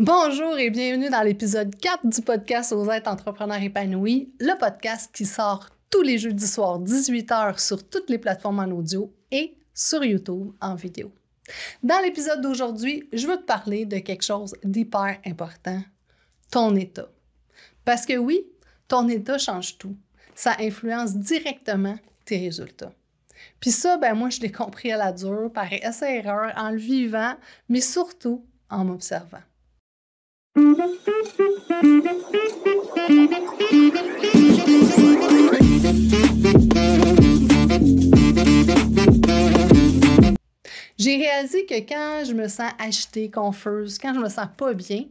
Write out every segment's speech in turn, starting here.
Bonjour et bienvenue dans l'épisode 4 du podcast Aux êtres entrepreneurs épanouis, le podcast qui sort tous les jeudis soirs 18h sur toutes les plateformes en audio et sur YouTube en vidéo. Dans l'épisode d'aujourd'hui, je veux te parler de quelque chose d'hyper important, ton état. Parce que oui, ton état change tout. Ça influence directement tes résultats. Puis ça, moi, je l'ai compris à la dure, par essai-erreur, en le vivant, mais surtout en m'observant. J'ai réalisé que quand je me sens agitée, confuse, quand je me sens pas bien,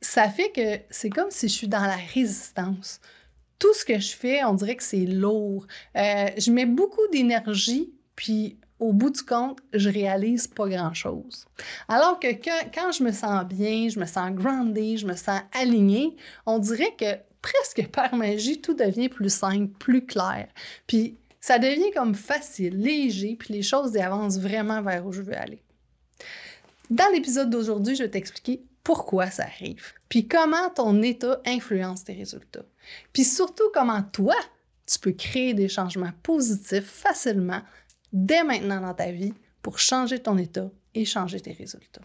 ça fait que c'est comme si je suis dans la résistance. Tout ce que je fais, on dirait que c'est lourd. Je mets beaucoup d'énergie, puis au bout du compte, je réalise pas grand-chose. Alors que quand je me sens bien, je me sens groundée, je me sens alignée, on dirait que presque par magie, tout devient plus simple, plus clair. Puis ça devient comme facile, léger, puis les choses y avancent vraiment vers où je veux aller. Dans l'épisode d'aujourd'hui, je vais t'expliquer pourquoi ça arrive, puis comment ton état influence tes résultats. Puis surtout, comment toi, tu peux créer des changements positifs facilement dès maintenant dans ta vie pour changer ton état et changer tes résultats.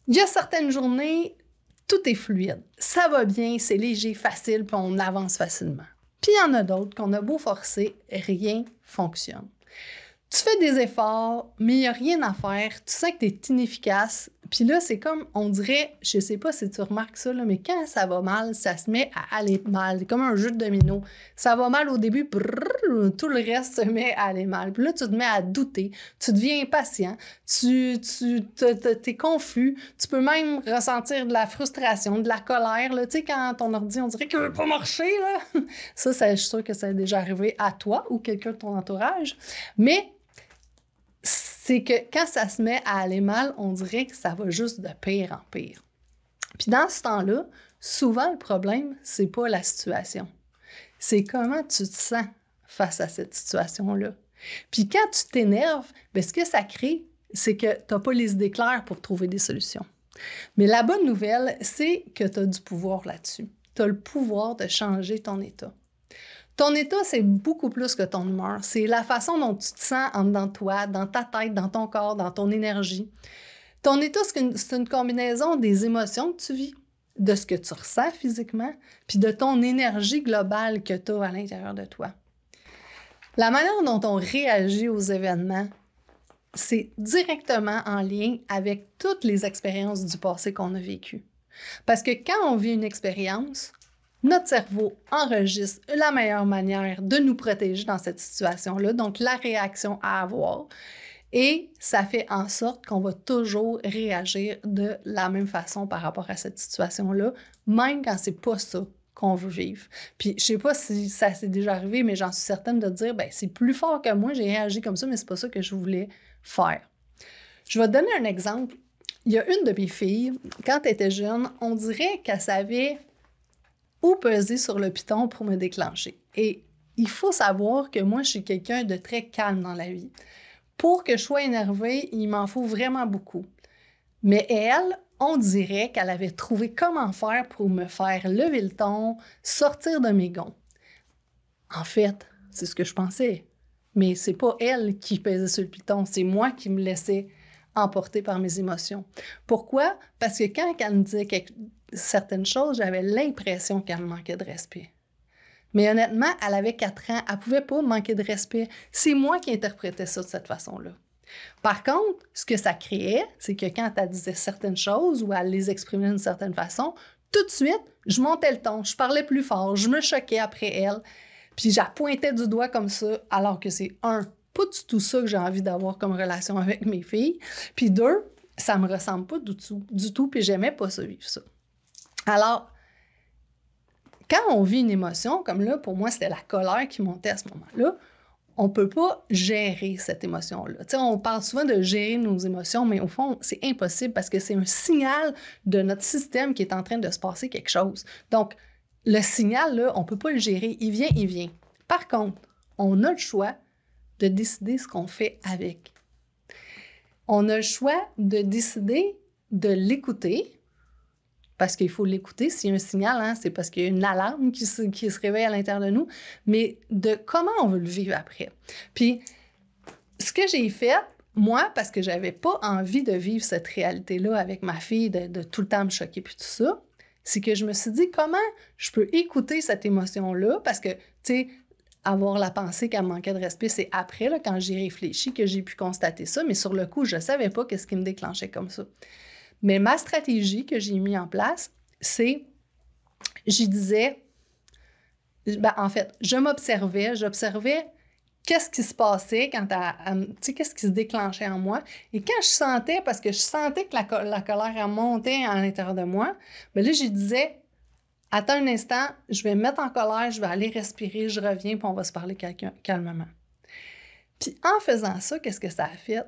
Il y a certaines journées, tout est fluide. Ça va bien, c'est léger, facile, puis on avance facilement. Puis il y en a d'autres qu'on a beau forcer, rien fonctionne. Tu fais des efforts, mais il n'y a rien à faire. Tu sens que tu es inefficace. Puis là, c'est comme, on dirait, je ne sais pas si tu remarques ça, là, mais quand ça va mal, ça se met à aller mal. C'est comme un jeu de domino. Ça va mal au début, tout le reste se met à aller mal. Puis là, tu te mets à douter. Tu deviens impatient. Tu es confus. Tu peux même ressentir de la frustration, de la colère. Là. Tu sais, quand ton ordi, on dirait qu'il ne veut pas marcher. Là. Ça, je suis sûre que ça est déjà arrivé à toi ou quelqu'un de ton entourage. Mais c'est que quand ça se met à aller mal, on dirait que ça va juste de pire en pire. Puis dans ce temps-là, souvent le problème, c'est pas la situation. C'est comment tu te sens face à cette situation-là. Puis quand tu t'énerves, ce que ça crée, c'est que tu n'as pas les idées claires pour trouver des solutions. Mais la bonne nouvelle, c'est que tu as du pouvoir là-dessus. Tu as le pouvoir de changer ton état. Ton état, c'est beaucoup plus que ton humeur. C'est la façon dont tu te sens en dedans de toi, dans ta tête, dans ton corps, dans ton énergie. Ton état, c'est une combinaison des émotions que tu vis, de ce que tu ressens physiquement, puis de ton énergie globale que tu as à l'intérieur de toi. La manière dont on réagit aux événements, c'est directement en lien avec toutes les expériences du passé qu'on a vécues. Parce que quand on vit une expérience, notre cerveau enregistre la meilleure manière de nous protéger dans cette situation-là, donc la réaction à avoir. Et ça fait en sorte qu'on va toujours réagir de la même façon par rapport à cette situation-là, même quand c'est pas ça qu'on veut vivre. Puis je sais pas si ça s'est déjà arrivé, mais j'en suis certaine de dire, c'est plus fort que moi, j'ai réagi comme ça, mais c'est pas ça que je voulais faire. Je vais te donner un exemple. Il y a une de mes filles, quand elle était jeune, on dirait qu'elle savait où peser sur le piton pour me déclencher. Et il faut savoir que moi, je suis quelqu'un de très calme dans la vie. Pour que je sois énervée, il m'en faut vraiment beaucoup. Mais elle, on dirait qu'elle avait trouvé comment faire pour me faire lever le ton, sortir de mes gonds. En fait, c'est ce que je pensais. Mais c'est pas elle qui pesait sur le piton, c'est moi qui me laissais emporter par mes émotions. Pourquoi? Parce que quand elle me disait certaines choses, j'avais l'impression qu'elle me manquait de respect. Mais honnêtement, elle avait 4 ans, elle ne pouvait pas manquer de respect. C'est moi qui interprétais ça de cette façon-là. Par contre, ce que ça créait, c'est que quand elle disait certaines choses ou elle les exprimait d'une certaine façon, tout de suite, je montais le ton, je parlais plus fort, je me choquais après elle, puis je la pointais du doigt comme ça, alors que c'est pas du tout ça que j'ai envie d'avoir comme relation avec mes filles, puis 2, ça me ressemble pas du tout, puis j'aimais pas ça vivre ça. Alors, quand on vit une émotion, comme là, pour moi, c'était la colère qui montait à ce moment-là, on ne peut pas gérer cette émotion-là. T'sais, on parle souvent de gérer nos émotions, mais au fond, c'est impossible parce que c'est un signal de notre système qui est en train de se passer quelque chose. Donc, le signal, là, on ne peut pas le gérer. Il vient, il vient. Par contre, on a le choix de décider ce qu'on fait avec. On a le choix de décider de l'écouter, parce qu'il faut l'écouter. S'il y a un signal, hein, c'est parce qu'il y a une alarme qui se réveille à l'intérieur de nous, mais de comment on veut le vivre après. Puis, ce que j'ai fait, moi, parce que j'avais pas envie de vivre cette réalité-là avec ma fille, de tout le temps me choquer puis tout ça, c'est que je me suis dit comment je peux écouter cette émotion-là, parce que, tu sais, avoir la pensée qu'elle manquait de respect, c'est après, là, quand j'y réfléchi, que j'ai pu constater ça, mais sur le coup, je savais pas qu'est-ce qui me déclenchait comme ça. Mais ma stratégie que j'ai mis en place, c'est, j'y disais, en fait, j'observais qu'est-ce qui se passait quand tu sais, qu'est-ce qui se déclenchait en moi. Et quand je sentais, parce que je sentais que la colère elle montait à l'intérieur de moi, bien là, je disais, attends un instant, je vais me mettre en colère, je vais aller respirer, je reviens, puis on va se parler calmement. Puis en faisant ça, qu'est-ce que ça a fait?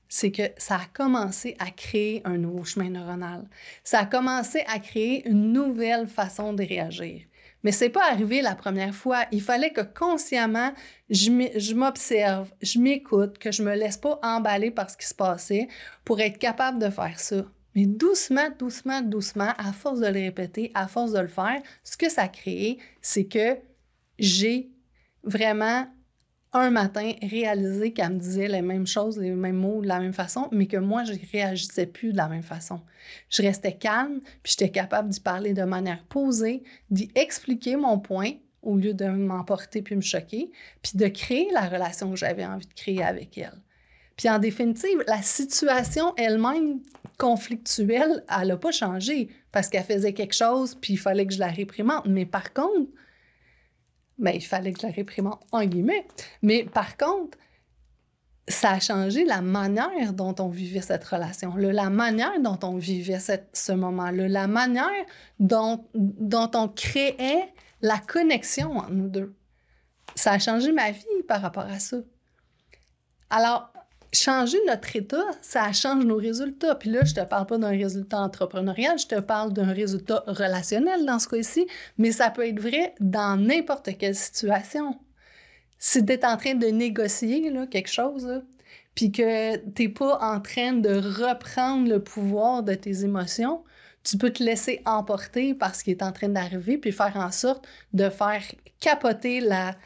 C'est que ça a commencé à créer un nouveau chemin neuronal. Ça a commencé à créer une nouvelle façon de réagir. Mais c'est pas arrivé la première fois. Il fallait que consciemment, je m'observe, je m'écoute, que je me laisse pas emballer par ce qui se passait pour être capable de faire ça. Mais doucement, doucement, doucement, à force de le répéter, à force de le faire, ce que ça a créé, c'est que j'ai vraiment un matin réalisé qu'elle me disait les mêmes choses, les mêmes mots de la même façon, mais que moi, je ne réagissais plus de la même façon. Je restais calme, puis j'étais capable d'y parler de manière posée, d'y expliquer mon point au lieu de m'emporter puis me choquer, puis de créer la relation que j'avais envie de créer avec elle. Puis en définitive, la situation elle-même conflictuelle, elle n'a pas changé parce qu'elle faisait quelque chose, puis il fallait que je la réprimande. Mais par contre, il fallait que je la réprimande, en guillemets. Mais par contre, ça a changé la manière dont on vivait cette relation-là, la manière dont on vivait ce moment-là, la manière dont on créait la connexion entre nous deux. Ça a changé ma vie par rapport à ça. Alors, changer notre état, ça change nos résultats. Puis là, je te parle pas d'un résultat entrepreneurial, je te parle d'un résultat relationnel dans ce cas-ci, mais ça peut être vrai dans n'importe quelle situation. Si tu es en train de négocier là, quelque chose, là, puis que tu n'es pas en train de reprendre le pouvoir de tes émotions, tu peux te laisser emporter par ce qui est en train d'arriver, puis faire en sorte de faire capoter la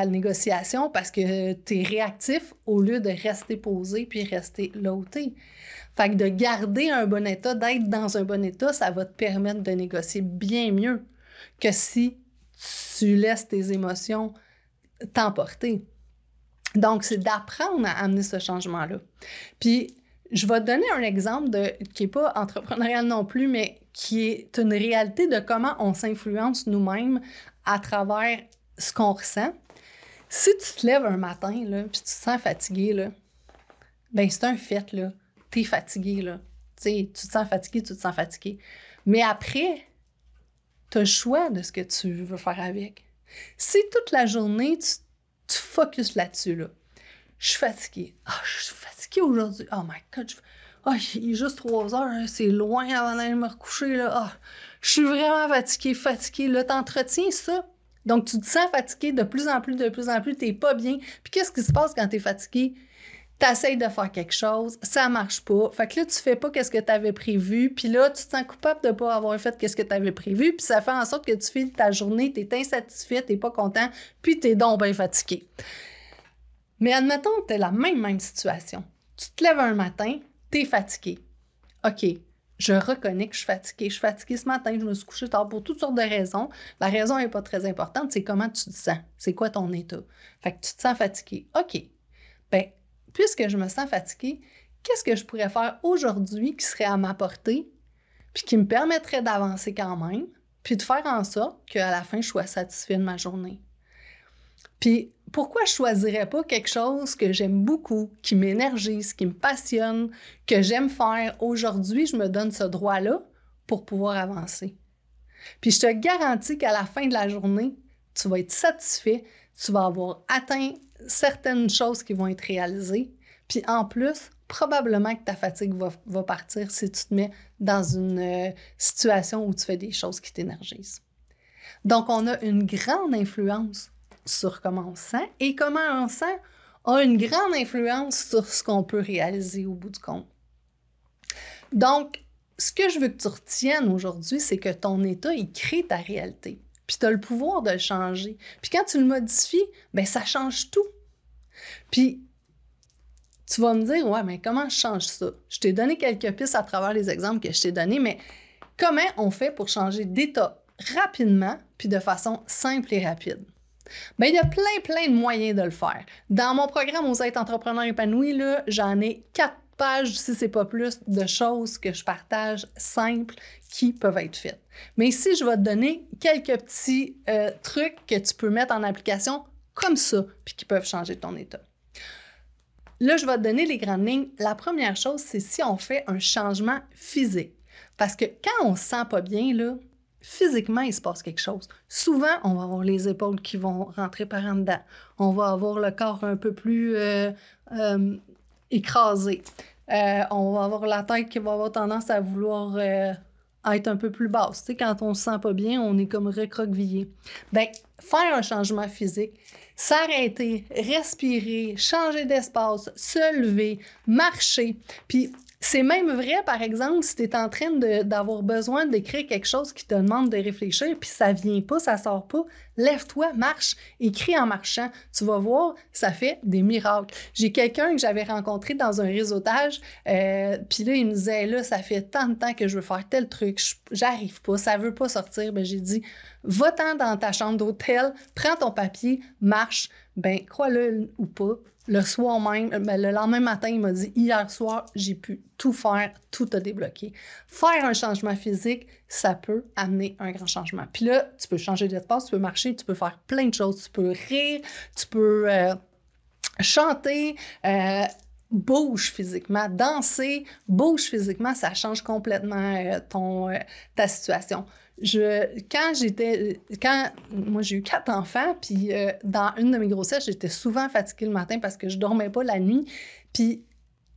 négociation parce que tu es réactif au lieu de rester posé puis rester loté. Fait que de garder un bon état, d'être dans un bon état, ça va te permettre de négocier bien mieux que si tu laisses tes émotions t'emporter. Donc, c'est d'apprendre à amener ce changement-là. Puis, je vais te donner un exemple qui n'est pas entrepreneurial non plus, mais qui est une réalité de comment on s'influence nous-mêmes à travers ce qu'on ressent. Si tu te lèves un matin, là, puis tu te sens fatigué, là, ben c'est un fait, là. Tu es fatigué, là. Tu te sens fatigué. Mais après, tu as le choix de ce que tu veux faire avec. Si toute la journée, tu focuses là-dessus, là. Je suis fatiguée. Je suis fatiguée aujourd'hui. Oh my God. Il est juste 3 heures. Hein, c'est loin avant d'aller me recoucher, là. Je suis vraiment fatiguée. Là, t'entretiens ça. Donc, tu te sens fatigué de plus en plus. T'es pas bien. Puis, qu'est-ce qui se passe quand t'es fatigué? T'essayes de faire quelque chose, ça marche pas. Fait que là, tu fais pas ce que tu avais prévu, puis là, tu te sens coupable de pas avoir fait ce que tu avais prévu, puis ça fait en sorte que tu finis ta journée, tu es insatisfait, tu n'es pas content, puis tu es donc bien fatigué. Mais admettons que tu es la même situation. Tu te lèves un matin, tu es fatigué. OK, je reconnais que je suis fatiguée. Je suis fatiguée ce matin, je me suis couchée tard pour toutes sortes de raisons. La raison n'est pas très importante, c'est comment tu te sens. C'est quoi ton état? Fait que tu te sens fatigué. OK, bien, puisque je me sens fatiguée, qu'est-ce que je pourrais faire aujourd'hui qui serait à ma portée, puis qui me permettrait d'avancer quand même, puis de faire en sorte qu'à la fin, je sois satisfaite de ma journée? Puis pourquoi je ne choisirais pas quelque chose que j'aime beaucoup, qui m'énergise, qui me passionne, que j'aime faire? Aujourd'hui, je me donne ce droit-là pour pouvoir avancer. Puis je te garantis qu'à la fin de la journée, tu vas être satisfait, tu vas avoir atteint certaines choses qui vont être réalisées. Puis en plus, probablement que ta fatigue va partir si tu te mets dans une situation où tu fais des choses qui t'énergisent. Donc, on a une grande influence sur comment on se sent et comment on se sent a une grande influence sur ce qu'on peut réaliser au bout du compte. Donc, ce que je veux que tu retiennes aujourd'hui, c'est que ton état, il crée ta réalité. Puis tu as le pouvoir de le changer. Puis quand tu le modifies, bien, ça change tout. Puis tu vas me dire, ouais, mais comment je change ça? Je t'ai donné quelques pistes à travers les exemples que je t'ai donnés, mais comment on fait pour changer d'état rapidement puis de façon simple et rapide? Bien, il y a plein de moyens de le faire. Dans mon programme Osez être entrepreneur épanoui, là, j'en ai 4 pages, si c'est pas plus, de choses que je partage simples qui peuvent être faites. Mais ici, je vais te donner quelques petits trucs que tu peux mettre en application comme ça, puis qui peuvent changer ton état. Là, je vais te donner les grandes lignes. La première chose, c'est si on fait un changement physique. Parce que quand on se sent pas bien, là, physiquement, il se passe quelque chose. Souvent, on va avoir les épaules qui vont rentrer par en dedans. On va avoir le corps un peu plus écrasé. On va avoir la tête qui va avoir tendance à vouloir être un peu plus basse. Tu sais, quand on se sent pas bien, on est comme recroquevillé. Bien, faire un changement physique, s'arrêter, respirer, changer d'espace, se lever, marcher. Puis, c'est même vrai, par exemple, si tu es en train d'avoir besoin d'écrire quelque chose qui te demande de réfléchir, puis ça vient pas, ça sort pas, lève-toi, marche, écris en marchant. Tu vas voir, ça fait des miracles. J'ai quelqu'un que j'avais rencontré dans un réseautage, puis là, il me disait, là, ça fait tant de temps que je veux faire tel truc, j'arrive pas, ça veut pas sortir. Ben j'ai dit, va-t'en dans ta chambre d'hôtel, prends ton papier, marche. Ben, crois-le ou pas, le soir même, le lendemain matin, il m'a dit « Hier soir, j'ai pu tout faire, tout a débloqué. » Faire un changement physique, ça peut amener un grand changement. Puis là, tu peux changer d'espace, tu peux marcher, tu peux faire plein de choses. Tu peux rire, tu peux chanter, bouge physiquement, danser, bouge physiquement, ça change complètement ta situation. Moi j'ai eu 4 enfants, puis dans une de mes grossesses, j'étais souvent fatiguée le matin parce que je dormais pas la nuit, puis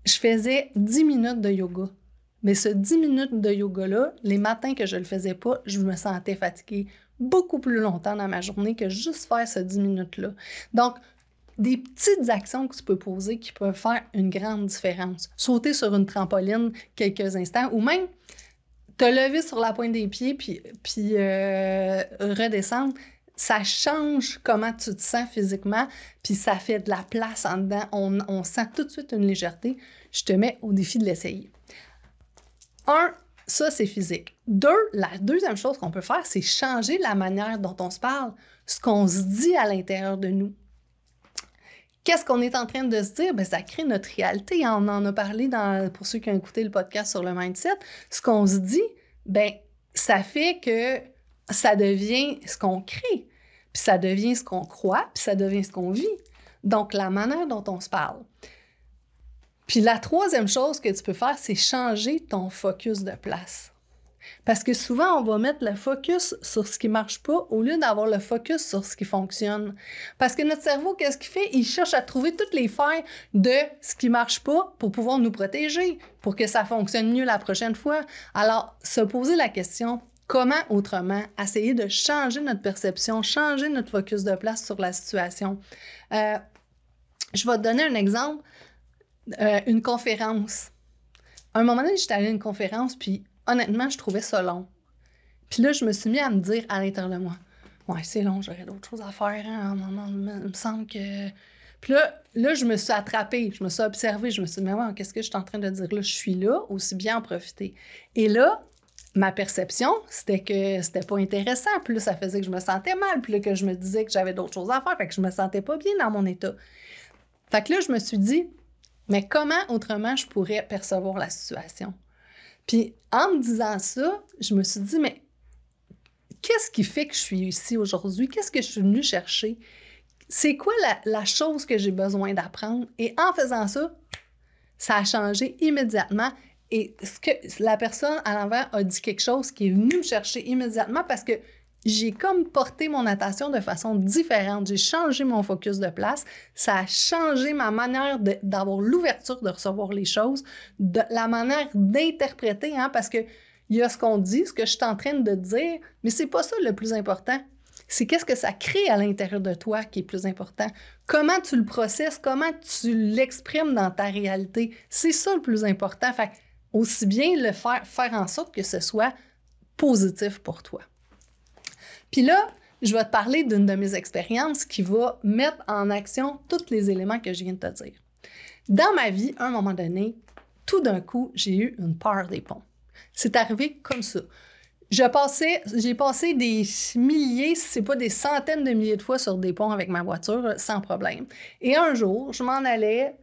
je faisais 10 minutes de yoga. Mais ce 10 minutes de yoga-là, les matins que je le faisais pas, je me sentais fatiguée beaucoup plus longtemps dans ma journée que juste faire ce 10 minutes-là. Donc, des petites actions que tu peux poser qui peuvent faire une grande différence. Sauter sur une trampoline quelques instants ou même te lever sur la pointe des pieds puis redescendre, ça change comment tu te sens physiquement, puis ça fait de la place en dedans. On sent tout de suite une légèreté. Je te mets au défi de l'essayer. 1, ça, c'est physique. 2, la deuxième chose qu'on peut faire, c'est changer la manière dont on se parle, ce qu'on se dit à l'intérieur de nous. Qu'est-ce qu'on est en train de se dire? Bien, ça crée notre réalité. On en a parlé pour ceux qui ont écouté le podcast sur le mindset. Ce qu'on se dit, bien, ça fait que ça devient ce qu'on crée, puis ça devient ce qu'on croit, puis ça devient ce qu'on vit. Donc, la manière dont on se parle. Puis la troisième chose que tu peux faire, c'est changer ton focus de place. Parce que souvent, on va mettre le focus sur ce qui ne marche pas au lieu d'avoir le focus sur ce qui fonctionne. Parce que notre cerveau, qu'est-ce qu'il fait? Il cherche à trouver toutes les failles de ce qui ne marche pas pour pouvoir nous protéger, pour que ça fonctionne mieux la prochaine fois. Alors, se poser la question, comment autrement essayer de changer notre perception, changer notre focus de place sur la situation? Je vais te donner un exemple, une conférence. À un moment donné, j'étais allée à une conférence, puis honnêtement, je trouvais ça long. Puis là, je me suis mis à me dire à l'intérieur de moi, « Ouais, c'est long, j'aurais d'autres choses à faire. Hein? Il me semble que... » Puis là, je me suis attrapée, je me suis observée, je me suis dit, « Mais ouais, qu'est-ce que je suis en train de dire là? Je suis là, aussi bien en profiter. » Et là, ma perception, c'était que c'était pas intéressant. Puis là, ça faisait que je me sentais mal. Puis là, que je me disais que j'avais d'autres choses à faire. Fait que je me sentais pas bien dans mon état. Fait que là, je me suis dit, mais comment autrement je pourrais percevoir la situation? Puis en me disant ça, je me suis dit, mais qu'est-ce qui fait que je suis ici aujourd'hui? Qu'est-ce que je suis venue chercher? C'est quoi la chose que j'ai besoin d'apprendre? Et en faisant ça, ça a changé immédiatement. Et la personne à l'envers a dit quelque chose qui est venu me chercher immédiatement parce que j'ai comme porté mon attention de façon différente. J'ai changé mon focus de place. Ça a changé ma manière d'avoir l'ouverture de recevoir les choses, la manière d'interpréter, hein, parce que il y a ce qu'on dit, ce que je suis en train de dire, mais c'est pas ça le plus important. C'est qu'est-ce que ça crée à l'intérieur de toi qui est plus important. Comment tu le processes, comment tu l'exprimes dans ta réalité. C'est ça le plus important. Fait aussi bien le faire en sorte que ce soit positif pour toi. Puis là, je vais te parler d'une de mes expériences qui va mettre en action tous les éléments que je viens de te dire. Dans ma vie, à un moment donné, tout d'un coup, j'ai eu une peur des ponts. C'est arrivé comme ça. J'ai passé des milliers, si ce n'est pas des centaines de milliers de fois sur des ponts avec ma voiture, sans problème. Et un jour, je m'en allais,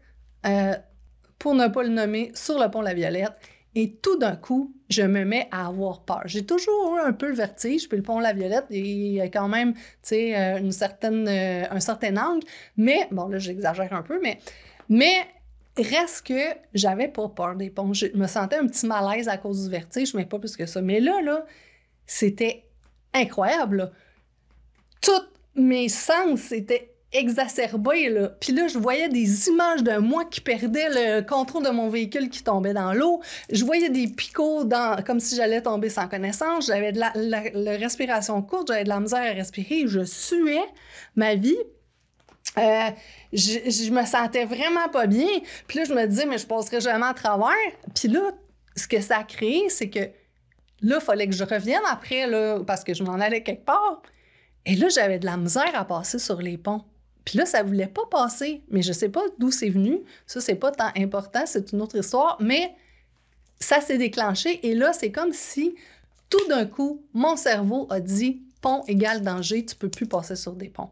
pour ne pas le nommer, sur le pont La Violette. Et tout d'un coup, je me mets à avoir peur. J'ai toujours eu un peu le vertige, puis le pont La Violette, il y a quand même, tu sais, un certain angle. Mais, bon, là, j'exagère un peu, mais reste que j'avais pas peur des ponts. Je me sentais un petit malaise à cause du vertige, mais pas plus que ça. Mais là, c'était incroyable, là. Tous mes sens étaient exacerbés, là. Puis là, je voyais des images de moi qui perdait le contrôle de mon véhicule qui tombait dans l'eau. Je voyais des picots comme si j'allais tomber sans connaissance. J'avais de la respiration courte, j'avais de la misère à respirer. Je suais ma vie. Je me sentais vraiment pas bien. Puis là, je me disais, mais je passerai jamais à travers. Puis là, ce que ça a créé, c'est que là, il fallait que je revienne après, là, parce que je m'en allais quelque part. Et là, j'avais de la misère à passer sur les ponts. Puis là, ça voulait pas passer. Mais je sais pas d'où c'est venu. Ça, c'est pas tant important, c'est une autre histoire. Mais ça s'est déclenché. Et là, c'est comme si, tout d'un coup, mon cerveau a dit « pont égale danger, tu peux plus passer sur des ponts ».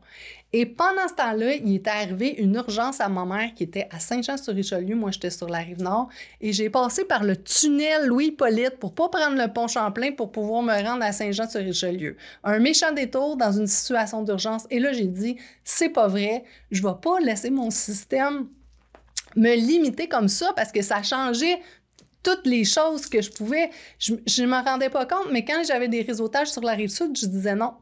Et pendant ce temps-là, il était arrivé une urgence à ma mère qui était à Saint-Jean-sur-Richelieu. Moi, j'étais sur la Rive-Nord. Et j'ai passé par le tunnel Louis-Hippolyte pour pas prendre le pont Champlain pour pouvoir me rendre à Saint-Jean-sur-Richelieu. Un méchant détour dans une situation d'urgence. Et là, j'ai dit, c'est pas vrai. Je vais pas laisser mon système me limiter comme ça parce que ça changeait toutes les choses que je pouvais. Je ne m'en rendais pas compte, mais quand j'avais des réseautages sur la Rive-Sud, je disais non.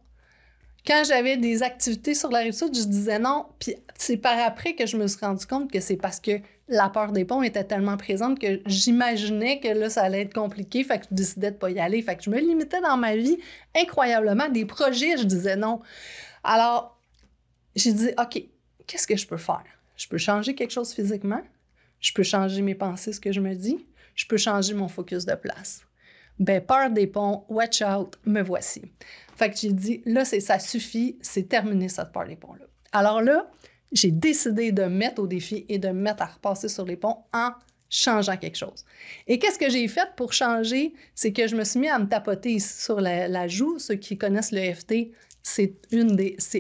Quand j'avais des activités sur la Rive-Sud, je disais non. Puis c'est par après que je me suis rendu compte que c'est parce que la peur des ponts était tellement présente que j'imaginais que là, ça allait être compliqué. Fait que je décidais de pas y aller. Fait que je me limitais dans ma vie incroyablement. Des projets, je disais non. Alors, j'ai dit, OK, qu'est-ce que je peux faire? Je peux changer quelque chose physiquement. Je peux changer mes pensées, ce que je me dis. Je peux changer mon focus de place. Ben, peur des ponts, watch out, me voici. Fait que j'ai dit, là, ça suffit, c'est terminé cette peur des ponts-là. Alors là, j'ai décidé de me mettre au défi et de me mettre à repasser sur les ponts en changeant quelque chose. Et qu'est-ce que j'ai fait pour changer? C'est que je me suis mis à me tapoter ici sur la joue. Ceux qui connaissent l'EFT, c'est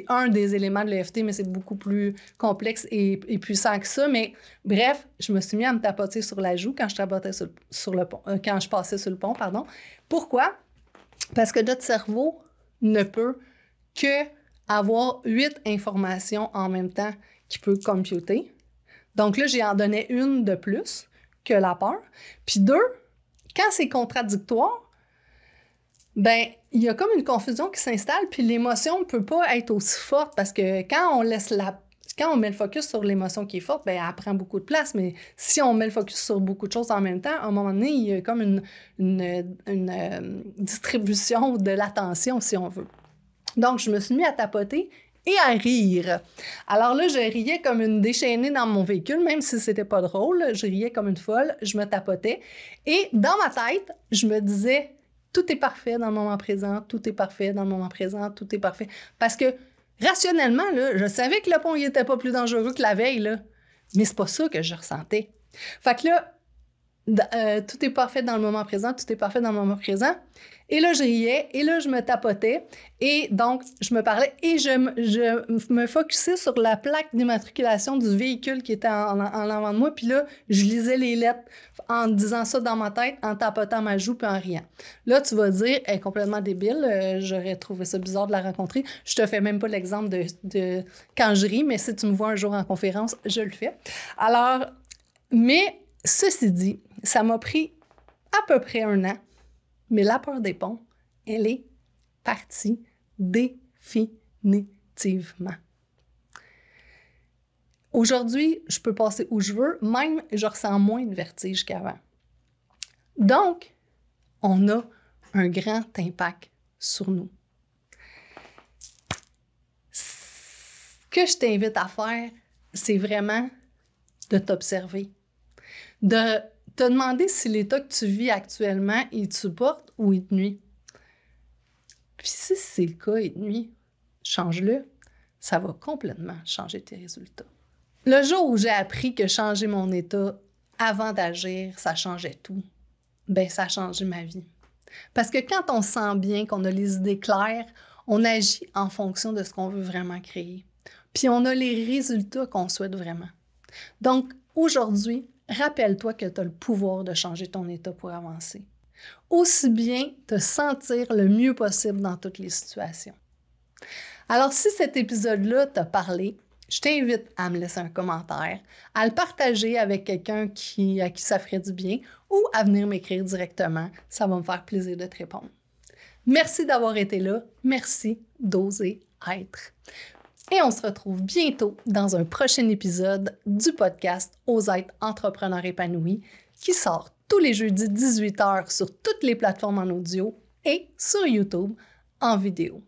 un des éléments de l'EFT, mais c'est beaucoup plus complexe et puissant que ça. Mais bref, je me suis mis à me tapoter sur la joue quand je tapotais sur le pont, quand je passais sur le pont, pardon. Pourquoi? Parce que notre cerveau ne peut que avoir 8 informations en même temps qu'il peut computer. Donc là, j'en donnais une de plus que la peur. Puis 2, quand c'est contradictoire, ben il y a comme une confusion qui s'installe, puis l'émotion ne peut pas être aussi forte parce que quand on met le focus sur l'émotion qui est forte, ben elle prend beaucoup de place. Mais si on met le focus sur beaucoup de choses en même temps, à un moment donné, il y a comme une distribution de l'attention, si on veut. Donc, je me suis mis à tapoter et à rire. Alors là, je riais comme une déchaînée dans mon véhicule, même si c'était pas drôle. Je riais comme une folle, je me tapotais. Et dans ma tête, je me disais, tout est parfait dans le moment présent, tout est parfait dans le moment présent, tout est parfait. Parce que rationnellement, là, je savais que le pont n'était pas plus dangereux que la veille, là, mais c'est pas ça que je ressentais. Fait que là, tout est parfait dans le moment présent, tout est parfait dans le moment présent. Et là, je riais, et là, je me tapotais, et donc, je me parlais, et je me focusais sur la plaque d'immatriculation du véhicule qui était en avant de moi, puis là, je lisais les lettres en disant ça dans ma tête, en tapotant ma joue, puis en riant. Là, tu vas dire, elle est complètement débile, j'aurais trouvé ça bizarre de la rencontrer. Je te fais même pas l'exemple de quand je ris, mais si tu me vois un jour en conférence, je le fais. Alors, mais ceci dit, ça m'a pris à peu près 1 an, mais la peur des ponts, elle est partie définitivement. Aujourd'hui, je peux passer où je veux, même je ressens moins de vertige qu'avant. Donc, on a un grand impact sur nous. Ce que je t'invite à faire, c'est vraiment de t'observer, de te demander si l'état que tu vis actuellement, il te supporte ou il te nuit. Puis si c'est le cas, il te nuit, change-le. Ça va complètement changer tes résultats. Le jour où j'ai appris que changer mon état avant d'agir, ça changeait tout, ben ça a changé ma vie. Parce que quand on se sent bien, qu'on a les idées claires, on agit en fonction de ce qu'on veut vraiment créer. Puis on a les résultats qu'on souhaite vraiment. Donc aujourd'hui, rappelle-toi que tu as le pouvoir de changer ton état pour avancer. Aussi bien te sentir le mieux possible dans toutes les situations. Alors si cet épisode-là t'a parlé, je t'invite à me laisser un commentaire, à le partager avec quelqu'un à qui ça ferait du bien ou à venir m'écrire directement. Ça va me faire plaisir de te répondre. Merci d'avoir été là. Merci d'oser être. Et on se retrouve bientôt dans un prochain épisode du podcast Ose être entrepreneur épanoui qui sort tous les jeudis 18h sur toutes les plateformes en audio et sur YouTube en vidéo.